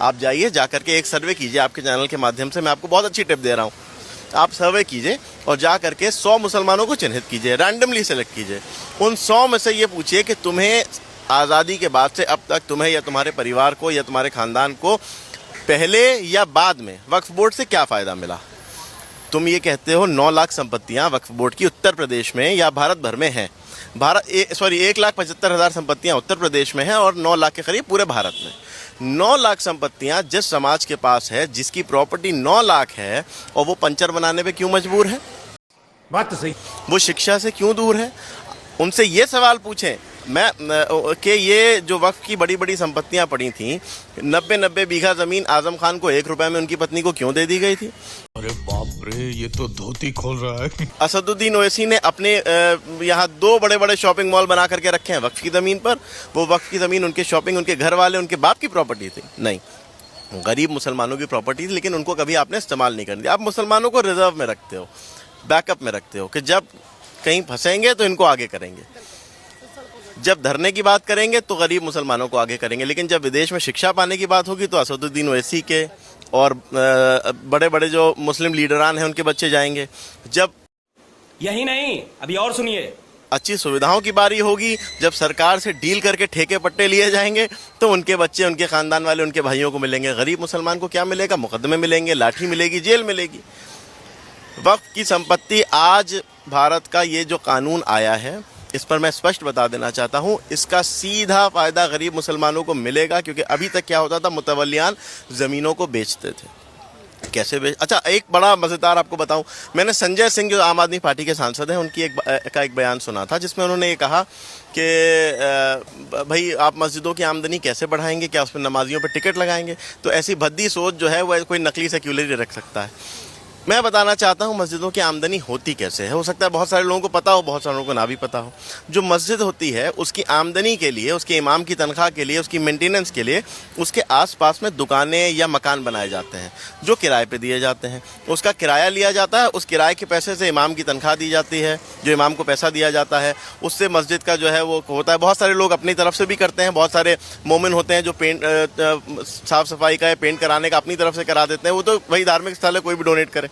आप जाइए, जा करके एक सर्वे कीजिए, आपके चैनल के माध्यम से मैं आपको बहुत अच्छी टिप दे रहा हूँ। आप सर्वे कीजिए और जा करके 100 मुसलमानों को चिन्हित कीजिए, रैंडमली सेलेक्ट कीजिए। उन 100 में से ये पूछिए कि तुम्हें आज़ादी के बाद से अब तक तुम्हें या तुम्हारे परिवार को या तुम्हारे ख़ानदान को पहले या बाद में वक्फ बोर्ड से क्या फ़ायदा मिला। तुम ये कहते हो 9 लाख संपत्तियां वक्फ बोर्ड की उत्तर प्रदेश में या भारत भर में हैं। 1,75,000 संपत्तियां उत्तर प्रदेश में हैं और 9 लाख के करीब पूरे भारत में। 9 लाख संपत्तियां जिस समाज के पास है, जिसकी प्रॉपर्टी 9 लाख है, और वो पंचर बनाने पे क्यों मजबूर है? बात तो सही। वो शिक्षा से क्यों दूर है? उनसे ये सवाल पूछें कि ये जो वक्फ की बड़ी बड़ी संपत्तियां पड़ी थीं, 90 बीघा ज़मीन आज़म खान को 1 रुपए में उनकी पत्नी को क्यों दे दी गई थी? अरे बाप रे, ये तो धोती खोल रहा है। असदुद्दीन ओवैसी ने अपने यहाँ 2 बड़े बड़े शॉपिंग मॉल बना करके रखे हैं वक्फ की ज़मीन पर। वो वक्फ की ज़मीन उनके शॉपिंग, उनके घर वाले, उनके बाप की प्रॉपर्टी थी? नहीं, गरीब मुसलमानों की प्रॉपर्टी थी, लेकिन उनको कभी आपने इस्तेमाल नहीं करने दिया। आप मुसलमानों को रिजर्व में रखते हो, बैकअप में रखते हो कि जब कहीं फंसेंगे तो इनको आगे करेंगे, जब धरने की बात करेंगे तो गरीब मुसलमानों को आगे करेंगे, लेकिन जब विदेश में शिक्षा पाने की बात होगी तो असदुद्दीन ओवैसी के और बड़े बड़े जो मुस्लिम लीडरान हैं उनके बच्चे जाएंगे। जब यही नहीं, अभी और सुनिए, अच्छी सुविधाओं की बारी होगी, जब सरकार से डील करके ठेके पट्टे लिए जाएंगे तो उनके बच्चे, उनके खानदान वाले, उनके भाइयों को मिलेंगे। गरीब मुसलमान को क्या मिलेगा? मुकदमे मिलेंगे, लाठी मिलेगी, जेल मिलेगी। वक्फ की संपत्ति, आज भारत का ये जो कानून आया है, इस पर मैं स्पष्ट बता देना चाहता हूँ, इसका सीधा फ़ायदा गरीब मुसलमानों को मिलेगा। क्योंकि अभी तक क्या होता था, मुतवल्लियान ज़मीनों को बेचते थे। कैसे बेच? अच्छा, एक बड़ा मज़ेदार आपको बताऊं, मैंने संजय सिंह जो आम आदमी पार्टी के सांसद हैं उनकी एक बयान सुना था, जिसमें उन्होंने ये कहा कि भाई आप मस्जिदों की आमदनी कैसे बढ़ाएंगे, क्या उसमें नमाजियों पर टिकट लगाएंगे? तो ऐसी भद्दी सोच जो है वह कोई नकली सेक्युलर रख सकता है। मैं बताना चाहता हूँ मस्जिदों की आमदनी होती कैसे है। हो सकता है बहुत सारे लोगों को पता हो, बहुत सारे लोगों को ना भी पता हो। जो मस्जिद होती है उसकी आमदनी के लिए, उसके इमाम की तनख्वाह के लिए, उसकी मेंटेनेंस के लिए उसके आसपास में दुकानें या मकान बनाए जाते हैं जो किराए पे दिए जाते हैं। उसका किराया लिया जाता है, उस किराए के पैसे से इमाम की तनख्वाह दी जाती है, जो इमाम को पैसा दिया जाता है उससे मस्जिद का जो है वो होता है। बहुत सारे लोग अपनी तरफ से भी करते हैं, बहुत सारे मोमिन होते हैं जो पेंट साफ़ सफाई का है, पेंट कराने का अपनी तरफ से करा देते हैं। वो तो वही धार्मिक स्थल है, कोई भी डोनेट करे।